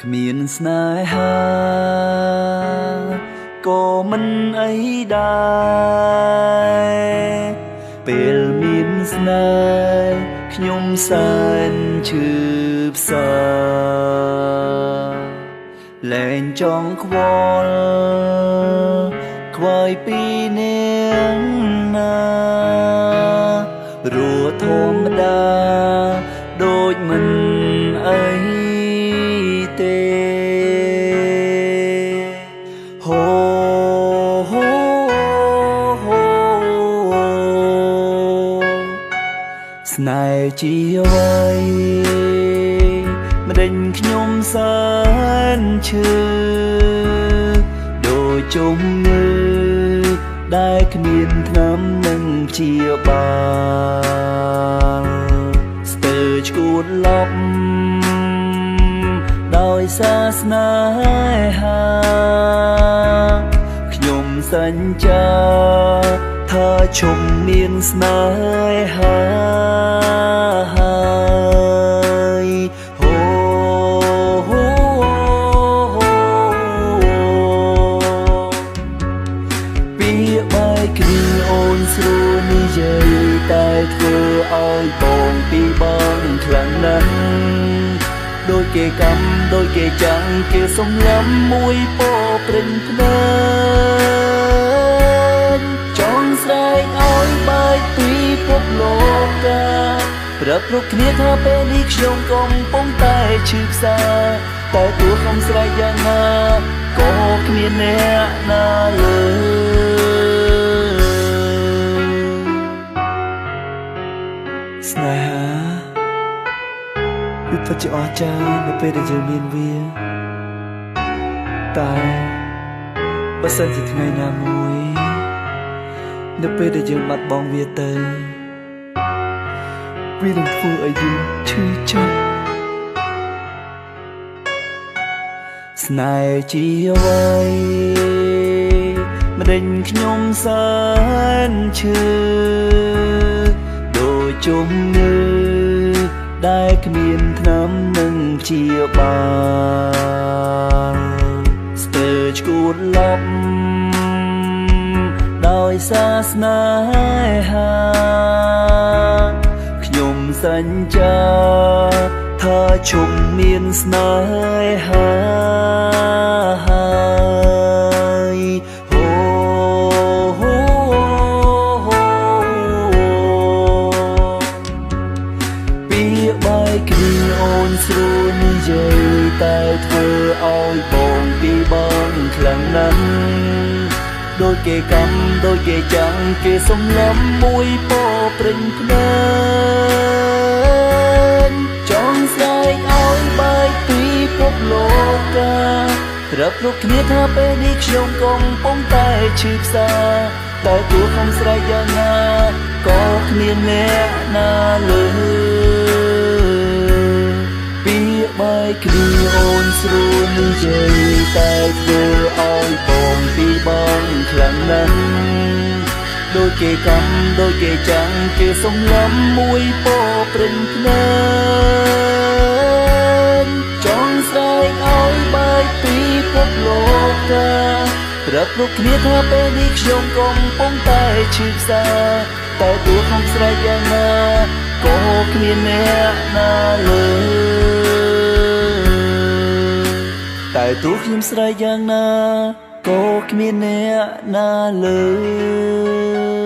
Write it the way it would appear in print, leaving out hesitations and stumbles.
គ្មានស្នេហាក៏មិនអីដែរពេលមានស្នេហ៍ខ្ញុំសែនឈឺផ្សាលែងចង់ខ្វល់ខ្វាយពីនាងណារួធម្មតាដូចមិនអីទេហូស្នេហ៍ជាអ្វីម្ដេចខ្ញុំសែនឈឺដូចជំងឺដែលគ្មានថ្នាំនឹងព្យាបាលស្ទើរឈួតលប់ដោយសារស្នេហាខ្ញុំសញ្ជាថាឈុំមានស្នេហាស្រួលនិយាយតែធ្វើឲ្យបងពីបងខ្លាំងណាស់ដូចគេកម្មដូចគេចាំងគេសំឡំមួយពោព្រិញភ្នែកចង់ស្រែកឲ្យបែកពីពុកលោកកាប្រាប់គ្រប់គ្នាថាពេលនេះខ្ញុំកំពុងតែឈឺផ្សាតែទោះខ្ញុំស្រែកយ៉ាងណាក៏គ្មានអ្នកណាលើស្នេហាគឺពិតជាអស្ចារ្យនៅពេលដែលយើងមានវាតែបើសិនជាថ្ងៃណាមួយនៅពេលដែលយើងបាត់បង់វាទៅវានឹងធ្វើឲ្យយើងឈឺចាប់ស្នេហ៍ជាអ្វីម្ដេចខ្ញុំសែនឈឺជំងឺដែលគ្មានថ្នាំនឹងព្យាបាលស្ទើរឈួតលប់ដោយសារស្នេហាខ្ញុំសញ្ជាថាឈុំមានស្នេហាស្រួលនិយាយតែធ្វើឲ្យបងពីបងខ្លាំងណាស់ដូចគេកម្មដូចគេចាំងគេសំឡំមួយពោព្រិញភ្នែកចង់ស្រែកឲ្យបែកពីពុកលោកកាប្រាប់គ្រប់គ្នាថាពេលនេះខ្ញុំកំពុងតែឈឺផ្សាតែទោះខ្ញុំស្រែកយ៉ាងណាក៏គ្មានអ្នកណាលើបែកគ្នាអូនស្រួលនិយាយតែធ្វើឲ្យបងពីបងខ្លាំងណាស់ដូចគេកម្មដូចគេចាំងគេសំឡំមួយពោព្រិញភ្នែកចង់ស្រែកឲ្យបែកពីពុកលោកកាប្រាប់គ្រប់គ្នាថាពេលនេះខ្ញុំកំពុងតែឈឺផ្សាតែទោះខ្ញុំស្រែកយ៉ាងណាក៏គ្មានអ្នកណាលើតែទោះខ្ញុំស្រែកយ៉ាងណាក៏គ្មានអ្នកណាលើ